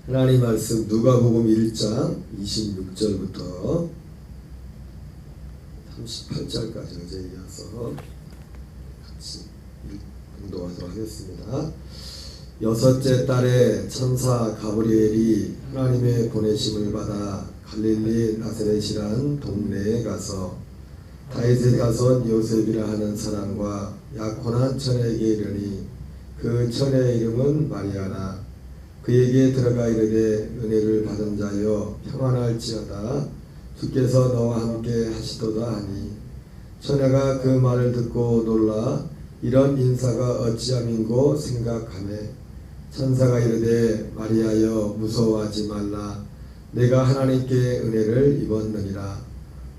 하나님 말씀 누가복음 1장 26절부터 38절까지 어제 이어서 같이 공독하도록 하겠습니다. 여섯째 달에 천사 가브리엘이 하나님의 보내심을 받아 갈릴리 나사렛이란 동네에 가서 다윗의 자손 요셉이라 하는 사람과 약혼한 처녀에게 이르니 그 처녀의 이름은 마리아라. 그에게 들어가 이르되 은혜를 받은 자여 평안할지어다. 주께서 너와 함께 하시도다 하니 처녀가 그 말을 듣고 놀라 이런 인사가 어찌함인고 생각하매 천사가 이르되 마리아여 무서워하지 말라. 내가 하나님께 은혜를 입었느니라.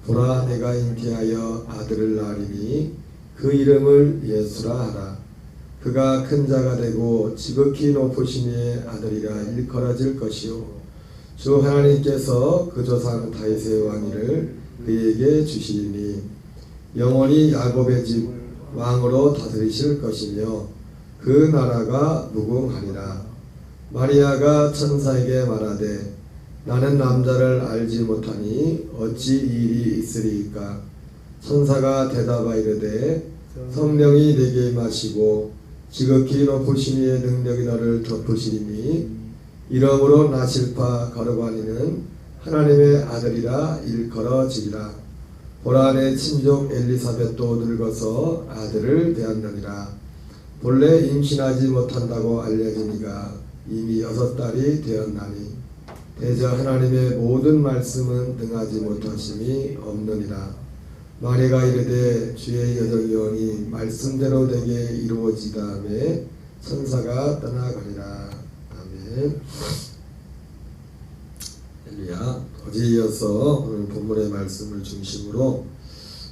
보라 내가 잉태하여 아들을 낳으리니 그 이름을 예수라 하라. 그가 큰 자가 되고 지극히 높으신 이의 아들이라 일컬어질 것이요 주 하나님께서 그 조상 다윗의 왕위를 그에게 주시리니 영원히 야곱의 집 왕으로 다스리실 것이며 그 나라가 무궁하리라. 마리아가 천사에게 말하되 나는 남자를 알지 못하니 어찌 이 일이 있으리이까. 천사가 대답하여 이르되 성령이 내게 임하시고 지극히 높으신 이의 능력이 너를 덮으시리니 이러므로 나실파 거르바니는 하나님의 아들이라 일컬어지리라. 보라 내 친족 엘리사벳도 늙어서 아들을 대하느니라. 본래 임신하지 못한다고 알려지니가 이미 6달이 되었나니 대저 하나님의 모든 말씀은 등하지 못하심이 없느니라. 마리아가 이르되 주의 여정이오니 말씀대로 되게 이루어지다음에 천사가 떠나가리라. 아멘. 할렐루야. 어제 이어서 오늘 본문의 말씀을 중심으로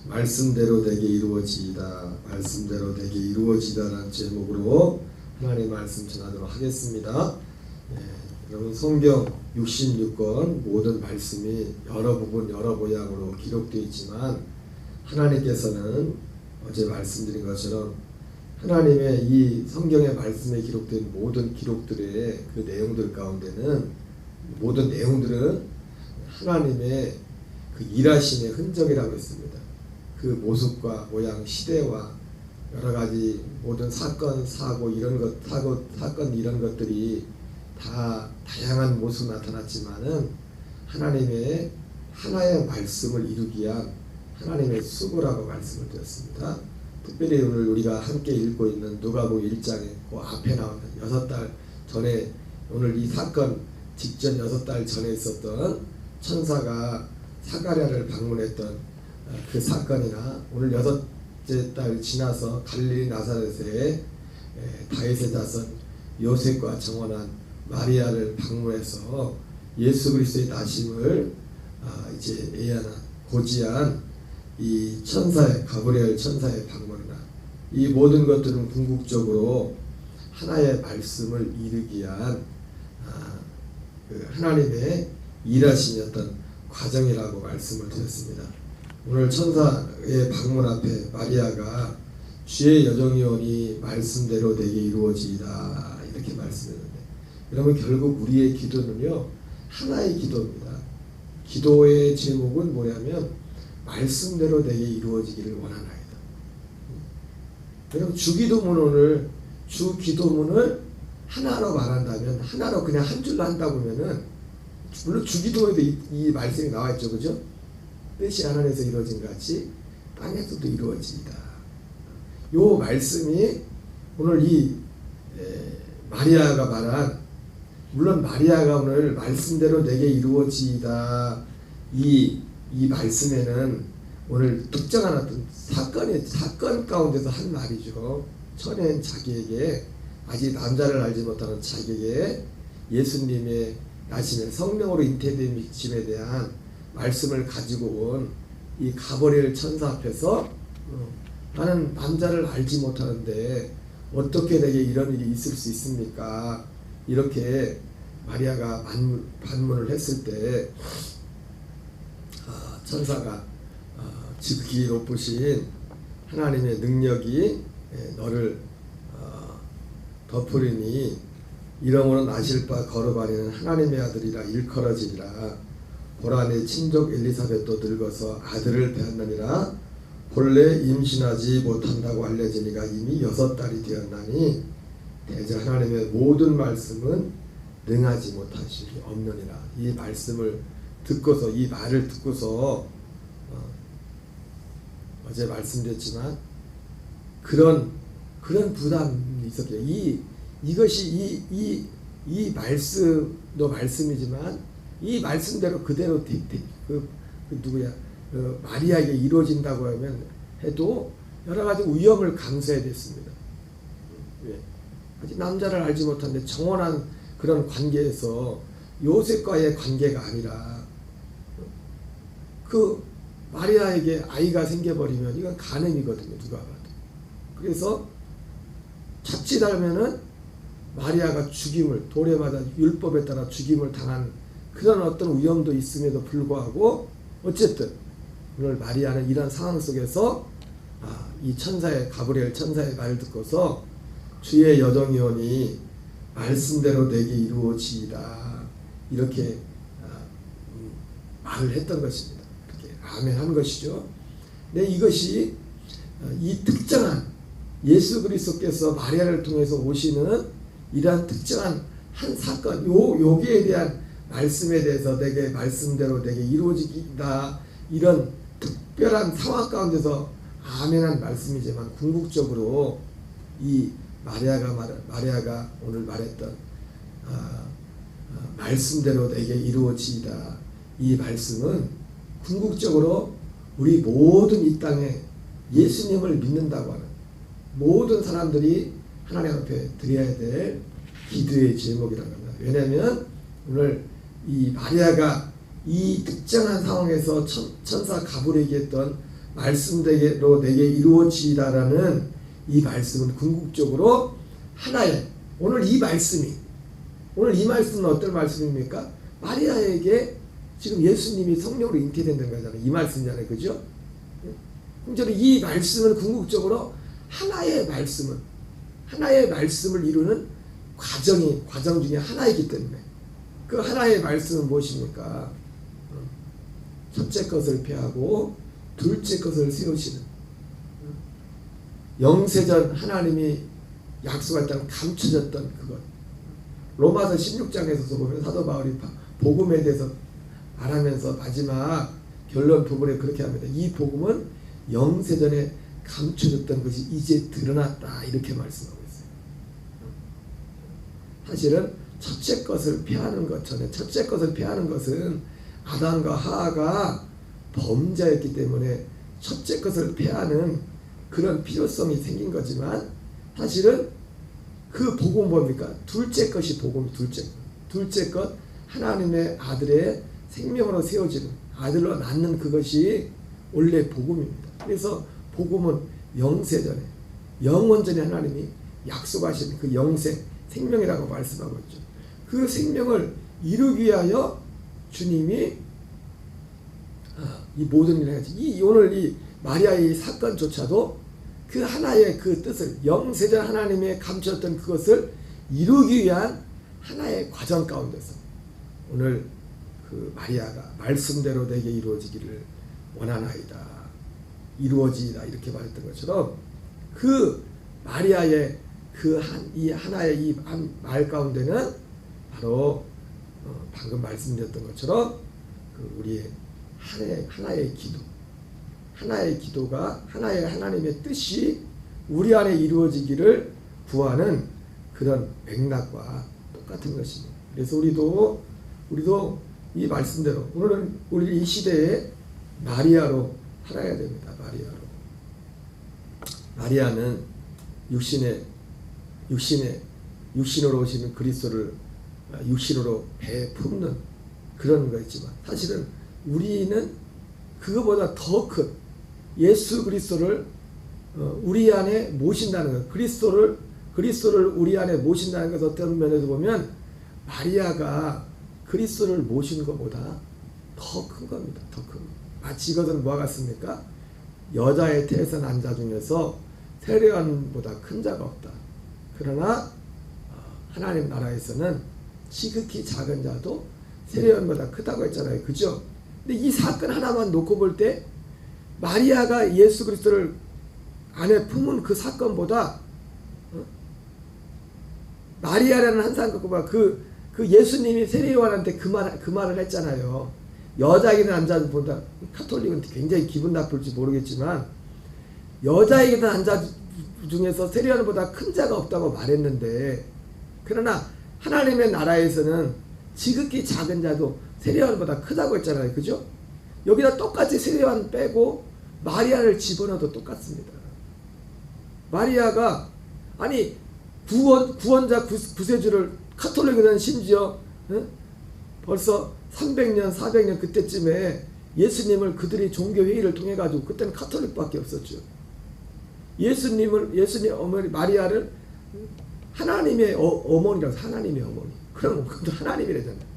말씀대로 되게 이루어지이다, 말씀대로 되게 이루어지다라는 제목으로 하나님의 말씀 전하도록 하겠습니다. 여러분 성경 66권 모든 말씀이 여러 부분 여러 모양으로 기록되어 있지만 하나님께서는 어제 말씀드린 것처럼 하나님의 이 성경의 말씀에 기록된 모든 기록들의 그 내용들 가운데는 모든 내용들은 하나님의 그 일하심의 흔적이라고 했습니다. 그 모습과 모양, 시대와 여러 가지 모든 사건, 사고 이런 것, 사건 이런 것들이 다 다양한 모습 나타났지만은 하나님의 하나의 말씀을 이루기 위한 하나님의 수고라고 말씀을 드렸습니다. 특별히 오늘 우리가 함께 읽고 있는 누가복음 1장에 그 앞에 나오는 6달 전에 오늘 이 사건 직전 6달 전에 있었던 천사가 사가랴를 방문했던 그 사건이나 오늘 6째 달 지나서 갈릴리 나사렛에 다윗의 자손 요셉과 정혼한 마리아를 방문해서 예수 그리스도의 나심을 이제 예언한 고지한 이 천사의 가브리엘 천사의 방문이나 이 모든 것들은 궁극적으로 하나의 말씀을 이루기 위한 그 하나님의 일하심이었던 과정이라고 말씀을 드렸습니다. 오늘 천사의 방문 앞에 마리아가 주의 여정이오니 말씀대로 되게 이루어지이다 이렇게 말씀했는데 여러분 결국 우리의 기도는요 하나의 기도입니다. 기도의 제목은 뭐냐면 말씀대로 되게 이루어지기를 원하나이다. 여러분 주기도문 주기도문을 하나로 말한다면 하나로 그냥 한 줄로 한다 보면은 물론 주기도에도 이 말씀이 나와 있죠, 그죠? 뜻이 하늘에서 이루어진 같이 땅에서도 이루어지이다. 요 말씀이 오늘 이 마리아가 말한 물론 마리아가 오늘 말씀대로 내게 이루어지이다 이 말씀에는 오늘 특정한 어떤 사건 가운데서 한 말이죠. 처녀인 자기에게 아직 남자를 알지 못하는 자기에게 예수님의 나심의 성령으로 잉태됨에 대한 말씀을 가지고 온 이 가브리엘 천사 앞에서 나는 남자를 알지 못하는데 어떻게 내게 이런 일이 있을 수 있습니까? 이렇게 마리아가 반문을 했을 때 천사가 지극히 높으신 하나님의 능력이 너를 덮으리니 이러므로 나실 바 거룩하니는 하나님의 아들이라 일컬어지리라. 보라 내 친족 엘리사벳도 늙어서 아들을 배었느니라. 본래 임신하지 못한다고 알려지니가 이미 6달이 되었나니 대저 하나님의 모든 말씀은 능하지 못하실 수 없느니라. 이 말씀을 듣고서, 이 말을 듣고서 어제 말씀드렸지만 그런 부담이 있었대요. 이것이 이 말씀도 말씀이지만 이 말씀대로 그대로 마리아에게 이루어진다고 하면 해도 여러 가지 위험을 감수해야 됐습니다. 아직 남자를 알지 못하는데 정원한 그런 관계에서 요셉과의 관계가 아니라 그 마리아에게 아이가 생겨버리면 이건 간음이거든요. 누가 봐도. 그래서 자칫하면은 마리아가 죽임을, 돌에 맞아 율법에 따라 죽임을 당한 그런 어떤 위험도 있음에도 불구하고 어쨌든 오늘 마리아는 이런 상황 속에서 이 천사의, 가브리엘 천사의 말을 듣고서 주의 여정이오니 말씀대로 내게 이루어지이다 이렇게 말을 했던 것입니다. 이렇게 아멘 한 것이죠. 네, 이것이 이 특정한 예수 그리스도께서 마리아를 통해서 오시는 이러한 특정한 한 사건, 요기에 대한 말씀에 대해서 내게 말씀대로 내게 이루어지다 이런 특별한 상황 가운데서 아멘한 말씀이지만 궁극적으로 이 마리아가 오늘 말했던 말씀대로 내게 이루어지이다 이 말씀은 궁극적으로 우리 모든 이 땅에 예수님을 믿는다고 하는 모든 사람들이 하나님 앞에 드려야 될 기도의 제목이라고 합니다. 왜냐하면 오늘 이 마리아가 이 특정한 상황에서 천사 가브리엘에게 했던 말씀대로 내게 이루어지라라는 이 말씀은 궁극적으로 하나의 오늘 이 말씀은 어떤 말씀입니까? 마리아에게 지금 예수님이 성령으로 잉태된다는 거잖아요. 이 말씀이잖아요. 그죠? 궁극적으로 이 말씀은 궁극적으로 하나의 말씀을 이루는 과정 중에 하나이기 때문에 그 하나의 말씀은 무엇입니까? 첫째 것을 폐하고 둘째 것을 세우시는 영세전 하나님이 약속했던 감춰졌던 그것. 로마서 16장에서도 보면 사도 바울이 복음에 대해서 말하면서 마지막 결론 부분에 그렇게 합니다. 이 복음은 영세전에 감춰졌던 것이 이제 드러났다 이렇게 말씀하고 있어요. 사실은 첫째 것을 피하는 것 전에 첫째 것을 피하는 것은 아담과 하와가 범죄였기 때문에 첫째 것을 피하는 그런 필요성이 생긴 거지만 사실은 그 복음 뭡니까? 둘째 것이 복음. 둘째 것 하나님의 아들의 생명으로 세워지는 아들로 낳는 그것이 원래 복음입니다. 그래서 복음은 영세전에 영원전에 하나님이 약속하신 그 영생 생명이라고 말씀하고 있죠. 그 생명을 이루기 위하여 주님이 이 모든 일을 해야지. 오늘 이 마리아의 사건조차도 그 하나의 그 뜻을 영세전 하나님의 감추었던 그것을 이루기 위한 하나의 과정 가운데서 오늘 그 마리아가 말씀대로 내게 이루어지기를 원하나이다. 이루어지이다 이렇게 말했던 것처럼 그 마리아의 이 하나의 이 말 가운데는 바로 방금 말씀드렸던 것처럼 그 우리의 하나의 기도가 하나님의 뜻이 우리 안에 이루어지기를 구하는 그런 맥락과 똑같은 것입니다. 그래서 우리도 이 말씀대로 오늘은 우리 이 시대에 마리아로 살아야 됩니다. 마리아는 육신으로 오시는 그리스도를 육신으로 배에 품는 그런 거 있지만 사실은 우리는 그거보다 더 큰 예수 그리스도를 우리 안에 모신다는 것, 그리스도를 우리 안에 모신다는 것 어떤 면에서 보면 마리아가 그리스도를 모신 것보다 더 큰 겁니다. 더 큰 것. 마치 이것은 뭐와 같습니까? 여자의 태에서 난 자 중에서 세례요한보다 큰 자가 없다. 그러나 하나님 나라에서는 지극히 작은 자도 세례요한보다 크다고 했잖아요. 그죠? 근데 이 사건 하나만 놓고 볼 때 마리아가 예수 그리스도를 안에 품은 그 사건보다 마리아라는 한 사람과 그 예수님이 세례요한한테 그 말을 했잖아요. 여자에게 남자 보다 카톨릭은 굉장히 기분 나쁠지 모르겠지만 여자에게 남자 중에서 세례요한보다 큰 자가 없다고 말했는데 그러나 하나님의 나라에서는 지극히 작은 자도 세례요한보다 크다고 했잖아요. 그죠? 여기다 똑같이 세례요한 빼고 마리아를 집어넣어도 똑같습니다. 마리아가 아니 구원자 구세주를 카톨릭은 심지어 벌써 300년 400년 그때쯤에 예수님을 그들이 종교회의를 통해 가지고 그때는 카톨릭밖에 없었죠. 예수님 어머니 마리아를 하나님의 어머니라고 하나님의 어머니. 그럼 그것도 하나님이라잖아요.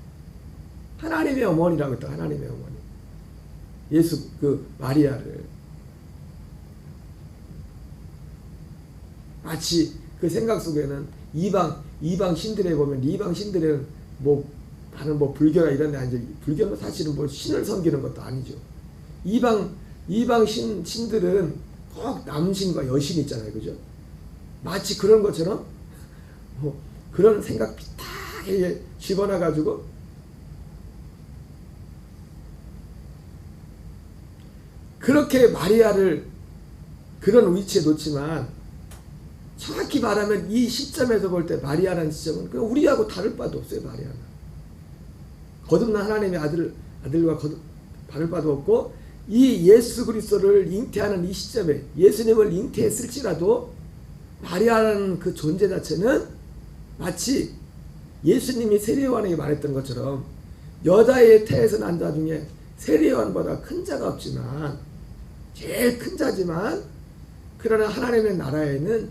하나님의 어머니라고 했다. 하나님의 어머니. 예수 그 마리아를 마치 그 생각 속에는 이방 신들에 보면 이방 신들은 다른 불교나 이런 데 아니죠. 불교는 사실은 신을 섬기는 것도 아니죠. 이방 신들은 꼭 남신과 여신이 있잖아요. 그죠? 마치 그런 것처럼 그런 생각 비슷하게 집어넣어 가지고 그렇게 마리아를 그런 위치에 놓지만 정확히 말하면 이 시점에서 볼 때 마리아라는 시점은 그냥 우리하고 다를 바도 없어요. 마리아는 거듭난 하나님의 아들과 다를 바도 없고 이 예수 그리스도를 잉태하는 이 시점에 예수님을 잉태했을지라도 마리아라는 그 존재 자체는 마치 예수님이 세례요한에게 말했던 것처럼 여자의 태에서 난 자 중에 세례요한보다 큰 자가 없지만 제일 큰 자지만 그러나 하나님의 나라에는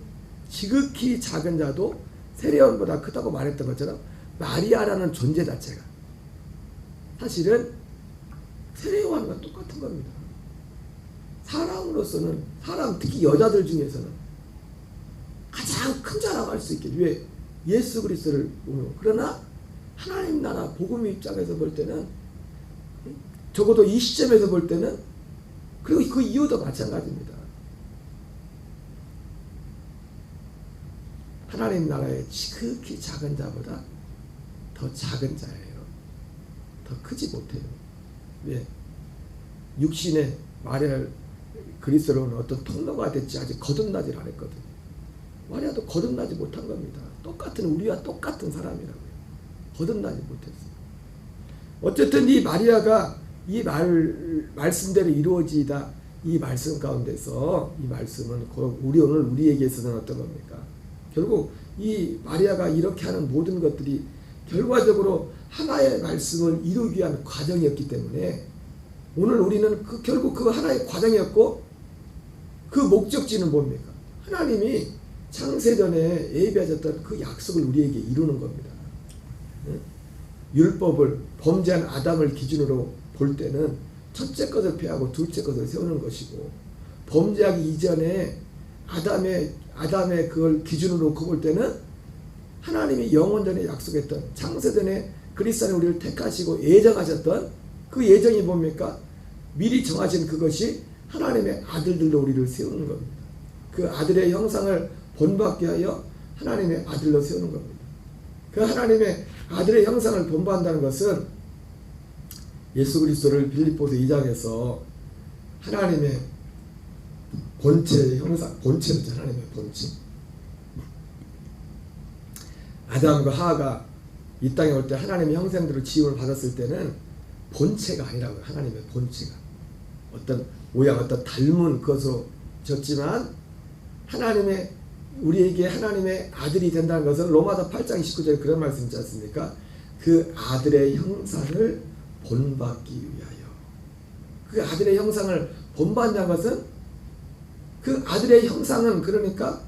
지극히 작은 자도 세례요한보다 크다고 말했던 것처럼 마리아라는 존재 자체가 사실은 세례요한과 똑같은 겁니다. 사람으로서는 특히 여자들 중에서는 가장 큰 자라고 할 수 있겠죠. 왜? 예수 그리스도를 보면. 그러나 하나님 나라 복음의 입장에서 볼 때는 적어도 이 시점에서 볼 때는 그리고 그 이유도 마찬가지입니다. 하나님 나라의 지극히 작은 자보다 더 작은 자예요. 더 크지 못해요. 왜? 육신의 마리아 그리스도로는 어떤 통로가 됐지 아직 거듭나질 않았거든요. 마리아도 거듭나지 못한 겁니다. 똑같은 우리와 똑같은 사람이라고요. 거듭나지 못했어요. 어쨌든 이 마리아가 이 말씀대로 이루어지다 이 말씀 가운데서 이 말씀은 오늘 우리에게서는 어떤 겁니까? 결국 이 마리아가 이렇게 하는 모든 것들이 결과적으로 하나의 말씀을 이루기 위한 과정이었기 때문에 오늘 우리는 결국 그 하나의 과정이었고 그 목적지는 뭡니까? 하나님이 창세전에 예비하셨던 그 약속을 우리에게 이루는 겁니다. 율법을 범죄한 아담을 기준으로 볼 때는 첫째 것을 폐하고 둘째 것을 세우는 것이고 범죄하기 이전에 아담의 그걸 기준으로 놓고 볼 때는 하나님이 영원전에 약속했던 창세전에 그리스도 안에 우리를 택하시고 예정하셨던 그 예정이 뭡니까? 미리 정하신 그것이 하나님의 아들들로 우리를 세우는 겁니다. 그 아들의 형상을 본받게 하여 하나님의 아들로 세우는 겁니다. 그 하나님의 아들의 형상을 본받는다는 것은 예수 그리스도를 빌립보서 2장에서 하나님의 본체의 형상, 본체는 하나님의 본체. 아담과 하와가 이 땅에 올 때 하나님의 형상대로 지음을 받았을 때는 본체가 아니라고요. 하나님의 본체가 어떤 모양, 어떤 닮은 것으로 졌지만 우리에게 하나님의 아들이 된다는 것은 로마서 8장 19절에 그런 말씀 있지 않습니까? 그 아들의 형상을 본받기 위하여. 그 아들의 형상을 본받는 것은 그 아들의 형상은 그러니까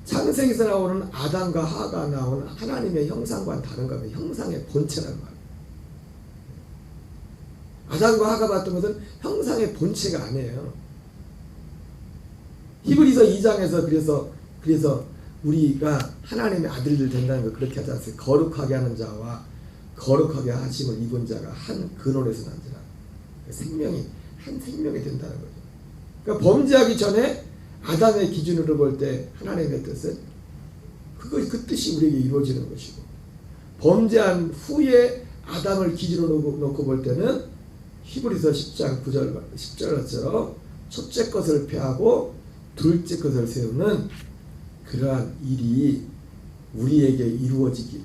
창세기에서 나오는 아담과 하가 나오는 하나님의 형상과는 다른 겁니다. 형상의 본체라는 말이에요. 아담과 하가 봤던 것은 형상의 본체가 아니에요. 히브리서 2장에서 그래서 우리가 하나님의 아들들 된다는 걸 그렇게 하지 않습니까? 거룩하게 하는 자와 거룩하게 하심을 입은 자가 한 근원에서 난지라. 생명이 한 생명이 된다는 거죠. 그러니까 범죄하기 전에 아담의 기준으로 볼 때 하나님의 뜻은 그 뜻이 우리에게 이루어지는 것이고, 범죄한 후에 아담을 기준으로 놓고 볼 때는 히브리서 10장 10절처럼 첫째 것을 폐하고 둘째 것을 세우는 그러한 일이 우리에게 이루어지기,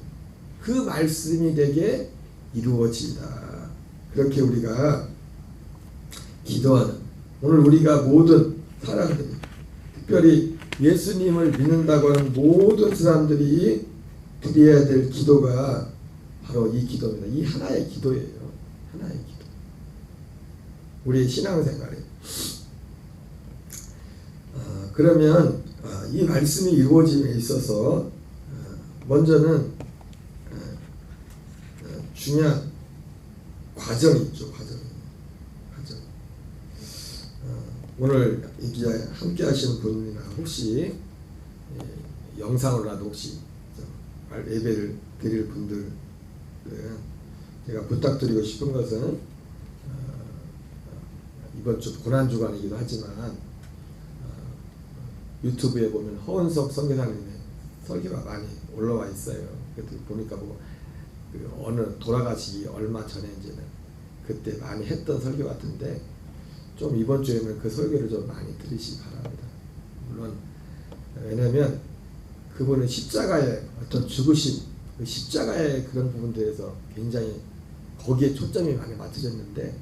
그 말씀이 되게 이루어진다. 그렇게 우리가 기도하는, 오늘 우리가 모든 사람들이, 특별히 예수님을 믿는다고 하는 모든 사람들이 드려야 될 기도가 바로 이 기도입니다. 이 하나의 기도예요. 하나의 기도. 우리의 신앙생활에. 그러면 이 말씀이 이루어짐에 있어서 먼저는 중요한 과정이 있죠. 과정. 오늘 이 기자에 함께 하시는 분이나 혹시 영상으로라도 혹시 예배를 드릴 분들은 제가 부탁드리고 싶은 것은 이번 주 고난주간이기도 하지만 유튜브에 보면 허은석 선교사님의 설교가 많이 올라와 있어요. 그때 보니까 그 어느 돌아가시기 얼마 전에 이제는 그때 많이 했던 설교 같은데, 좀 이번 주에는 그 설교를 좀 많이 들으시기 바랍니다. 물론 왜냐하면 그분은 십자가의 어떤 죽으심, 그 십자가의 그런 부분들에서 굉장히 거기에 초점이 많이 맞춰졌는데,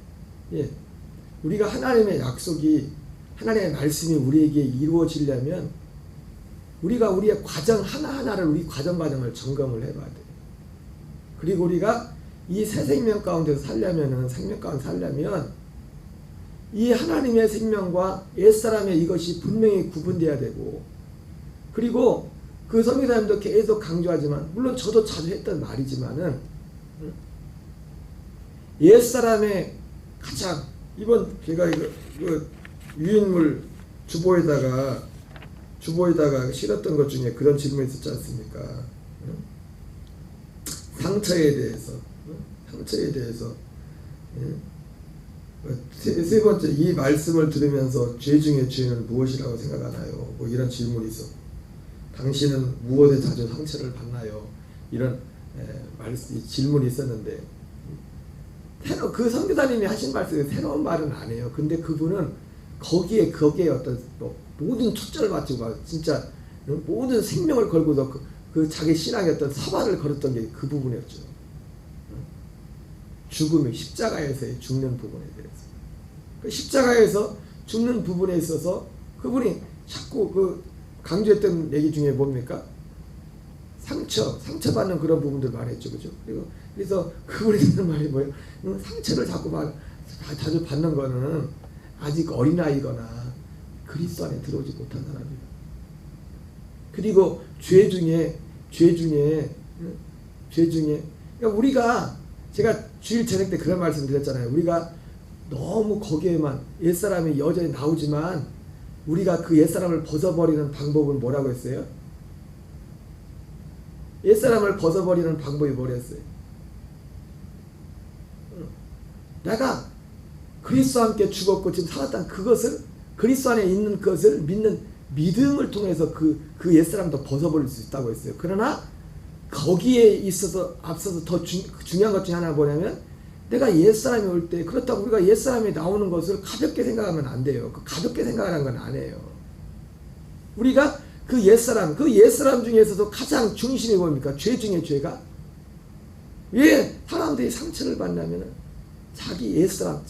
우리가 하나님의 약속이, 하나님의 말씀이 우리에게 이루어지려면 우리가 우리의 과정 하나하나를, 우리 과정을 점검을 해봐야 돼요. 그리고 우리가 이 새 생명 가운데서 생명 가운데 살려면 이 하나님의 생명과 옛사람의 이것이 분명히 구분돼야 되고, 그리고 그 선교사님도 계속 강조하지만, 물론 저도 자주 했던 말이지만은, 옛사람의 가장, 이번 제가 이거 유인물 주보에다가 실었던 것 중에 그런 질문이 있었지 않습니까? 상처에 대해서 세 번째, 이 말씀을 들으면서 죄 중에 죄는 무엇이라고 생각하나요? 이런 질문이 있어. 당신은 무엇에 자주 상처를 받나요? 이런 질문이 있었는데, 그 선교사님이 하신 말씀이 새로운 말은 아니에요. 근데 그분은 거기에 어떤 모든 초점을 맞추고 진짜 모든 생명을 걸고서 그 자기 신앙의 어떤 서반을 걸었던 게 그 부분이었죠. 죽음의 십자가에서의 죽는 부분에 대해서, 그 십자가에서 죽는 부분에 있어서 그분이 자꾸 강조했던 얘기 중에 뭡니까? 상처받는 그런 부분들 말했죠, 그죠? 그래서 그분이 하는 말이 뭐예요? 상처를 자주 받는 거는 아직 어린아이거나 그리스도 안에 들어오지 못한 사람이에요. 그리고 죄 중에 그러니까 우리가, 제가 주일 저녁 때 그런 말씀 드렸잖아요. 우리가 너무 거기에만, 옛사람이 여전히 나오지만 우리가 그 옛사람을 벗어버리는 방법은 뭐라고 했어요? 옛사람을 벗어버리는 방법이 뭐랬어요? 내가 그리스도와 함께 죽었고 지금 살았다는 그것을, 그리스도 안에 있는 것을 믿는 믿음을 통해서 그 옛사람도 벗어버릴 수 있다고 했어요. 그러나 거기에 있어서 앞서서 더 중요한 것 중에 하나 뭐냐면, 내가 옛사람이 올 때, 그렇다고 우리가 옛사람이 나오는 것을 가볍게 생각하면 안 돼요. 가볍게 생각하는 건 아니에요. 우리가 그 옛사람 중에서도 가장 중심이 뭡니까? 죄 중에 죄가? 왜 사람들이 상처를 받냐면 자기 옛사람,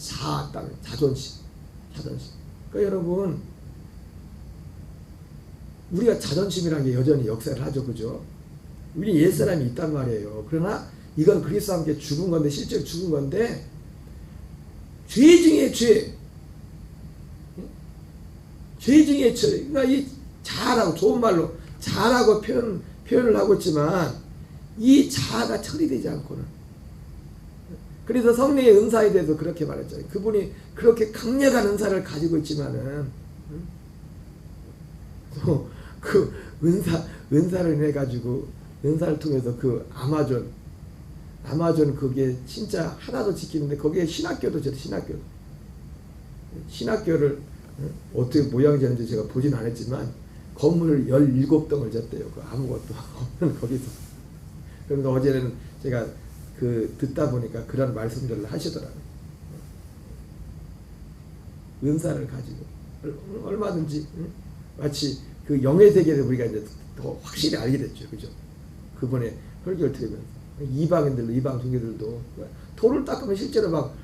자존심. 그러니까 여러분, 우리가 자존심이라는 게 여전히 역사를 하죠, 그죠? 우리 옛사람이 있단 말이에요. 그러나 이건 그리스도와 함께 죽은 건데, 실제로 죽은 건데, 죄 중에 죄. 죄 중에 죄. 그러니까 이 자아라고, 좋은 말로 자아라고 표현을 하고 있지만, 이 자아가 처리되지 않고는. 그래서 성령의 은사에 대해서 그렇게 말했잖아요. 그분이 그렇게 강력한 은사를 가지고 있지만은, 그 은사를 인해 가지고 은사를 통해서 그 아마존 그게 진짜 하나도 지키는데 거기에 신학교도 졌 신학교를 어떻게 모양이 되는지 제가 보진 않았지만 건물을 17동을 졌대요. 그 아무것도 없는 거기서. 그러면서 어제는 제가 그 듣다 보니까 그런 말씀들을 하시더라고요. 은사를 가지고 얼마든지 마치 그 영의 세계를 우리가 이제 더 확실히 알게 됐죠. 그죠? 그분의 설교를 들으면서 이방 종교들도 돌을 닦으면 실제로 막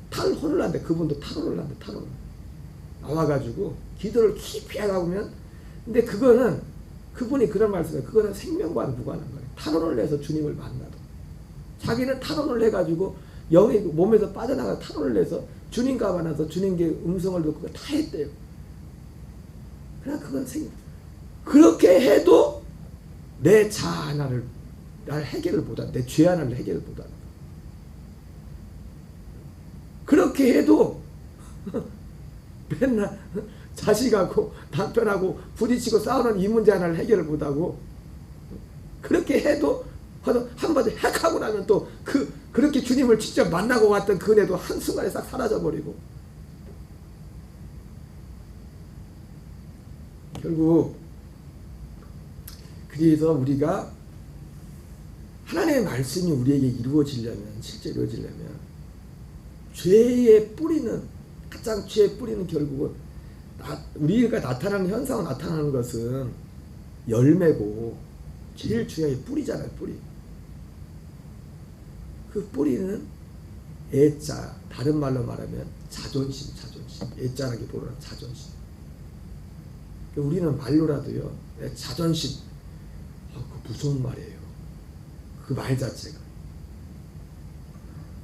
탈혼을 한대. 그분도 탈혼을 한대. 탈혼을 나와가지고 기도를 깊이 하다 보면 근데 그거는 그분이 그런 말씀을 그거는 생명과는 무관한 거예요. 탈혼을 해서 주님을 만나도 자기는 탈혼을 해가지고 영이 몸에서 빠져나가 탈혼을 해서 주님과 만나서 주님께 음성을 듣고 다 했대요. 그러나 그건 그렇게 해도 내 자아 하나를 날 해결을 못한 내 죄 하나를 해결을 못하는 그렇게 해도 맨날 자식하고 남편하고 부딪히고 싸우는 이 문제 하나를 해결을 못하고 그렇게 해도 한마디 핵하고 나면 또 그렇게 주님을 직접 만나고 왔던 그 은혜도 한순간에 싹 사라져버리고 결국 그래서 우리가 하나님의 말씀이 우리에게 이루어지려면 실제 이루어지려면 죄의 뿌리는 가장 죄의 뿌리는 결국은 우리가 나타나는 현상으로 나타나는 것은 열매고 제일 중요한 게 뿌리잖아요. 뿌리. 그 뿌리는 애자 다른 말로 말하면 자존심 애자라기 보는 자존심. 우리는 말로라도요 자존심 그 무서운 말이에요. 그 말 자체가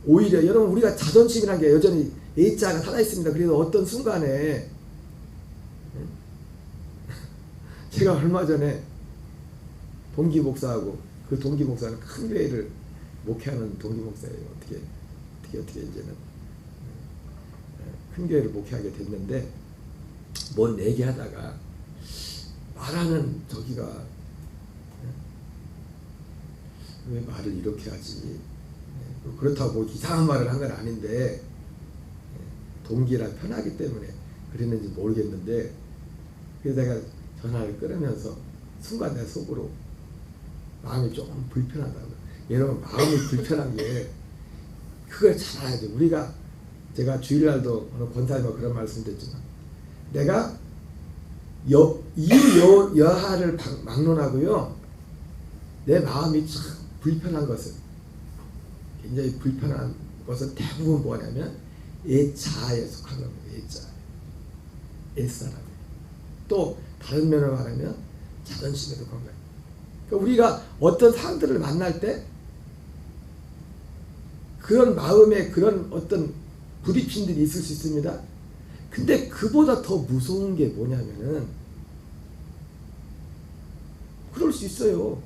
오히려 여러분 우리가 자존심이라는 게 여전히 애자가 살아있습니다. 그래서 어떤 순간에 제가 얼마 전에 동기 목사하고 그 동기 목사는 큰 교회를 목회하는 동기 목사예요. 어떻게 이제는 큰 교회를 목회하게 됐는데 뭔 얘기하다가 말하는 저기가 왜 말을 이렇게 하지? 그렇다고 뭐 이상한 말을 한 건 아닌데 동기라 편하기 때문에 그랬는지 모르겠는데 그래서 내가 전화를 끊으면서 순간 내 속으로 마음이 조금 불편하다고. 여러분 마음이 불편한 게 그걸 잘 알아야 돼. 우리가 제가 주일날도 어느 권사님과 그런 말씀드렸지만 내가 이유 여하를 막론하고요 내 마음이 참 불편한 것은 굉장히 불편한 것은 대부분 뭐냐면 애자에 속한 겁니다. 애자 애사람 또 다른 면으로 말하면 자존심에 속한 거예요. 그러니까 우리가 어떤 사람들을 만날 때 그런 마음에 그런 어떤 부딪힘들이 있을 수 있습니다. 근데 그보다 더 무서운 게 뭐냐면은 그럴 수 있어요.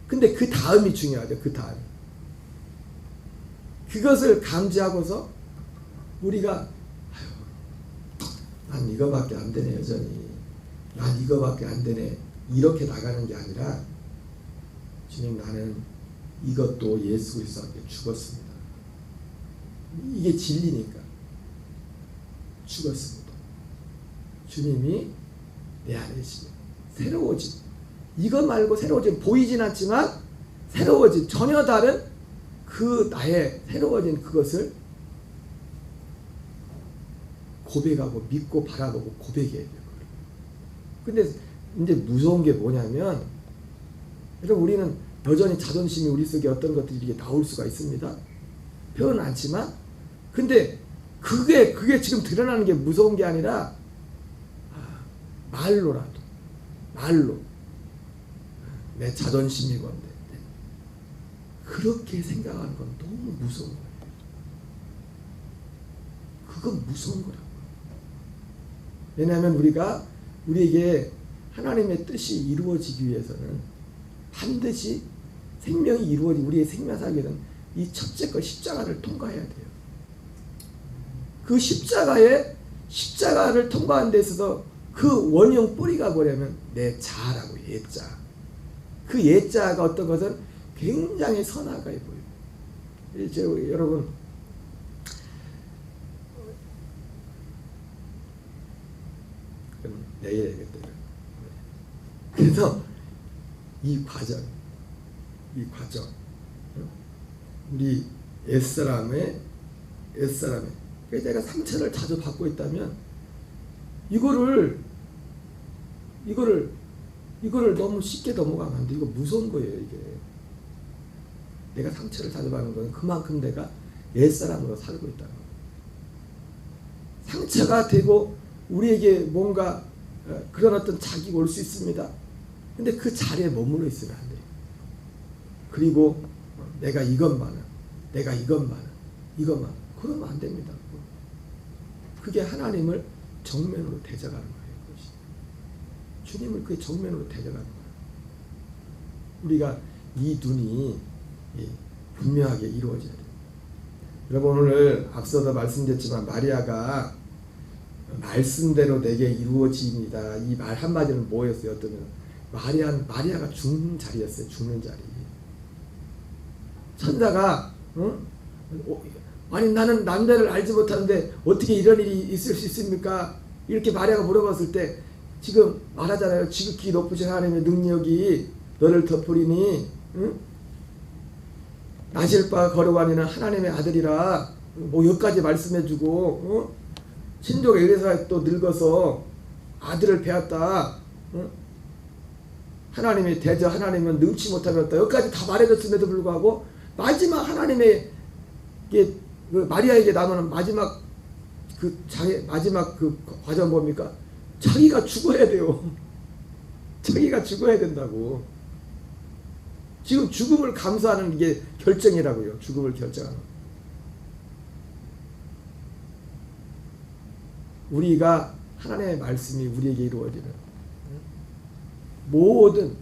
근데 그 다음이 중요하죠. 그 다음. 그것을 감지하고서 우리가 난 이거밖에 안 되네 여전히. 난 이거밖에 안 되네. 이렇게 나가는 게 아니라 주님 나는 이것도 예수 그리스도께 죽었습니다. 이게 진리니까 죽었습니다. 주님이 내 안에 계시고 새로워진 이것 말고 새로워진 보이진 않지만 새로워진 전혀 다른 그 나의 새로워진 그것을 고백하고 믿고 바라보고 고백해야 돼요. 근데 이제 무서운 게 뭐냐면 여러분 우리는 여전히 자존심이 우리 속에 어떤 것들이 이렇게 나올 수가 있습니다. 표현은 않지만 근데 그게 지금 드러나는 게 무서운 게 아니라 말로라도 말로 내 자존심이건데 그렇게 생각하는 건 너무 무서운 거예요. 그건 무서운 거라고. 왜냐하면 우리에게 하나님의 뜻이 이루어지기 위해서는 반드시 생명이 이루어지고 우리의 생명 살기 위해서는 이 첫째 거 십자가를 통과해야 돼요. 그 십자가를 통과하는 데 있어서 그 원형 뿌리가 뭐냐면 내 자라고, 예자. 그 예자가 어떤 것은 굉장히 선악하게 보여요. 이제 여러분 내일 얘기했대요. 그래서 이 과정 우리 옛사람의 그래서 내가 상처를 자주 받고 있다면 이거를 너무 쉽게 넘어가면 안 돼. 이거 무서운 거예요. 이게 내가 상처를 자주 받는 건 그만큼 내가 옛사람으로 살고 있다는 거예요. 상처가 되고 우리에게 뭔가 그런 어떤 자기가 올 수 있습니다. 근데 그 자리에 머물러 있으면 안 돼요. 그리고 내가 이것만은 그러면 안 됩니다. 그게 하나님을 정면으로 대적하는 거예요. 그것이. 주님을 그 정면으로 대적하는 거예요. 우리가 이 눈이 분명하게 이루어져야 돼요. 여러분 오늘 앞서도 말씀드렸지만 마리아가 말씀대로 내게 이루어집니다. 이 말 한마디는 뭐였어요? 어떠면 마리아가 죽는 자리였어요. 죽는 자리. 천사가 아니 나는 남자를 알지 못하는데 어떻게 이런 일이 있을 수 있습니까? 이렇게 마리아가 물어봤을 때 지금 말하잖아요. 지극히 높으신 하나님의 능력이 너를 덮으리니 나실 바 거룩하니는 하나님의 아들이라 뭐 여기까지 말씀해주고 신조가 이래서 또 늙어서 아들을 배웠다. 하나님의 대저 하나님은 능치 못하였다. 여기까지 다 말해줬음에도 불구하고 마지막 하나님의 그 마리아에게 남은 마지막 그 과정 뭡니까? 자기가 죽어야 돼요. 자기가 죽어야 된다고. 지금 죽음을 감수하는 게 결정이라고요. 죽음을 결정하는. 우리가 하나님의 말씀이 우리에게 이루어지는 모든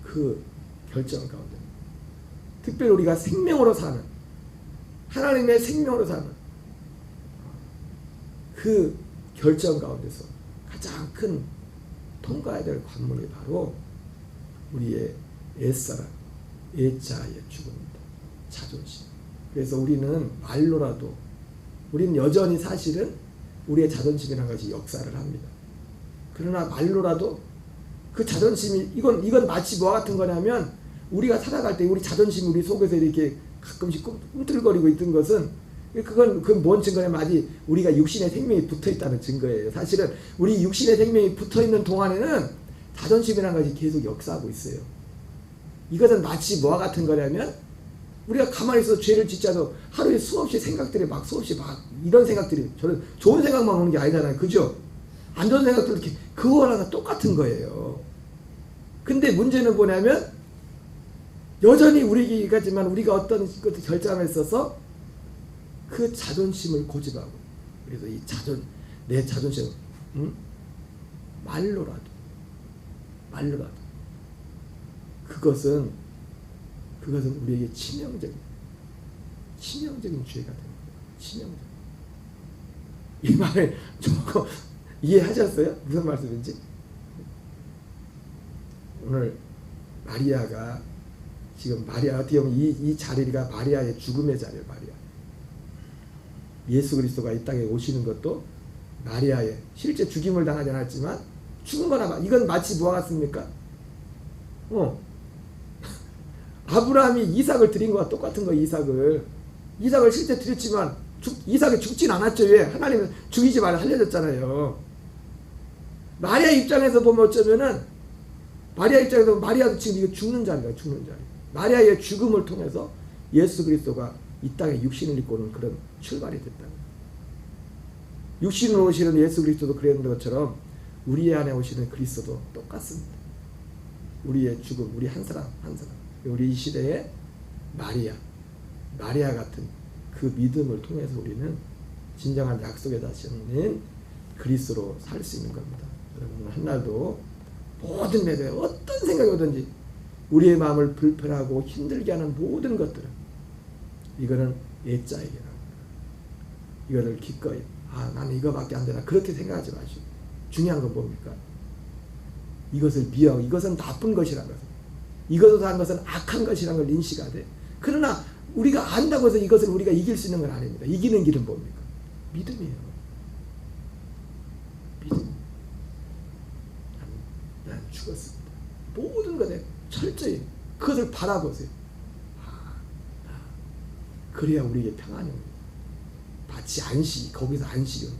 그 결정 가운데, 특별히 우리가 생명으로 사는, 하나님의 생명으로 사는 그 결정 가운데서 가장 큰 통과해야 될 관문이 바로 우리의 옛사람, 옛자의 죽음입니다. 자존심. 그래서 우리는 말로라도, 우리는 여전히 사실은 우리의 자존심이라는 것이 역사를 합니다. 그러나 말로라도 그 자존심이 이건 마치 뭐와 같은 거냐면 우리가 살아갈 때 우리 자존심이 우리 속에서 이렇게 가끔씩 꿈틀거리고 있던 것은 그건 뭔 증거냐면 아직 우리가 육신의 생명이 붙어 있다는 증거예요. 사실은 우리 육신의 생명이 붙어 있는 동안에는 자존심이라는 것이 계속 역사하고 있어요. 이것은 마치 뭐와 같은 거냐면 우리가 가만히 있어서 죄를 짓자도 하루에 수없이 생각들이 수없이 이런 생각들이 저는 좋은 생각만 오는 게 아니잖아요. 그죠? 안 좋은 생각도 이렇게 그거랑 똑같은 거예요. 근데 문제는 뭐냐면 여전히 우리가지만 우리가 어떤 것을 결정에 있어서 그 자존심을 고집하고, 그래서 내 자존심 말로라도 그것은 우리에게 치명적인 죄가 되는 거예요. 치명적. 이 말을 조금 이해하셨어요? 무슨 말씀인지? 오늘 마리아가 지금 어떻게 보면 이 자리가 마리아의 죽음의 자리예요. 마리아. 예수 그리스도가 이 땅에 오시는 것도 마리아의 실제 죽임을 당하지 않았지만 죽은 거나 이건 마치 뭐와 같습니까? 아브라함이 이삭을 드린 거와 똑같은 거예요. 이삭을 실제 드렸지만 이삭이 죽진 않았죠. 왜? 하나님은 죽이지 말라 알려줬잖아요. 마리아 입장에서 보면 어쩌면은 마리아도 지금 이거 죽는 자리가 죽는 자리. 마리아의 죽음을 통해서 예수 그리스도가 이 땅에 육신을 입고 오는 그런 출발이 됐다. 육신으로 오시는 예수 그리스도도 그랬는 것처럼 우리 안에 오시는 그리스도도 똑같습니다. 우리의 죽음, 우리 한 사람 우리 이 시대의 마리아 같은 그 믿음을 통해서 우리는 진정한 약속에 다시는 그리스도로 살 수 있는 겁니다. 여러분 한날도 모든 매대 어떤 생각이 오든지 우리의 마음을 불편하고 힘들게 하는 모든 것들은 이거는 옛자에게라. 이거를 기꺼이 나는 이거밖에 안 되나 그렇게 생각하지 마시고 중요한 건 뭡니까? 이것을 미워하고 이것은 나쁜 것이라는 것을, 이것으로 한 것은 악한 것이라는 걸 인식하되, 그러나 우리가 안다고 해서 이것을 우리가 이길 수 있는 건 아닙니다. 이기는 길은 뭡니까? 믿음이에요. 믿음. 난 죽었습니다. 모든 것에 철저히 그것을 바라보세요. 그래야 우리에게 평안이 옵니다. 마치 안식, 거기서 안식이 온다.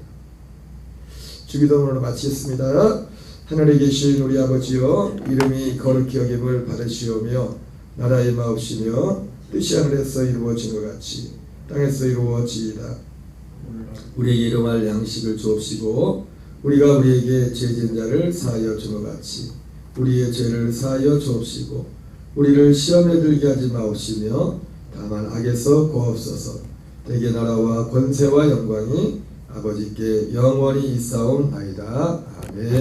주기도문으로 마치겠습니다. 하늘에 계신 우리 아버지여, 이름이 거룩히 여김을 받으시오며 나라의 마옵시며 뜻이 하늘에서 이루어진 것 같이 땅에서 이루어지이다. 우리에게 일용할 양식을 주옵시고 우리가 우리에게 죄진 자를 사하여 준 것 같이 우리의 죄를 사하여 주옵시고 우리를 시험에 들게 하지 마옵시며 다만 악에서 구하옵소서. 대개 나라와 권세와 영광이 아버지께 영원히 있사옵나이다. 아멘.